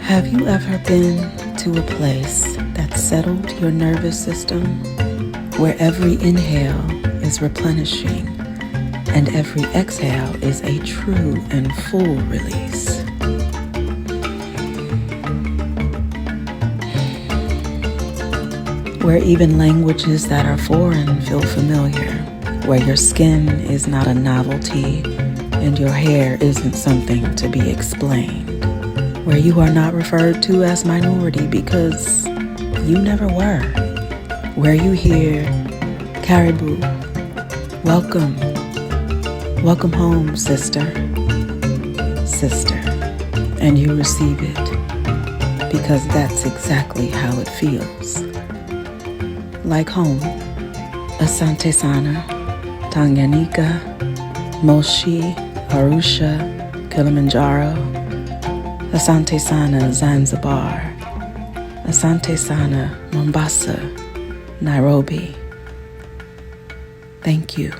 Have you ever been to a place that settled your nervous system, where every inhale is replenishing and every exhale is a true and full release? Where even languages that are foreign feel familiar, where your skin is not a novelty and your hair isn't something to be explained, where you are not referred to as minority because you never were, where you hear caribou, welcome, welcome home, sister, and you receive it because that's exactly how it feels. Like home. Asante Sana, Tanganyika, Moshi, Arusha, Kilimanjaro. Asante Sana, Zanzibar. Asante Sana, Mombasa, Nairobi. Thank you.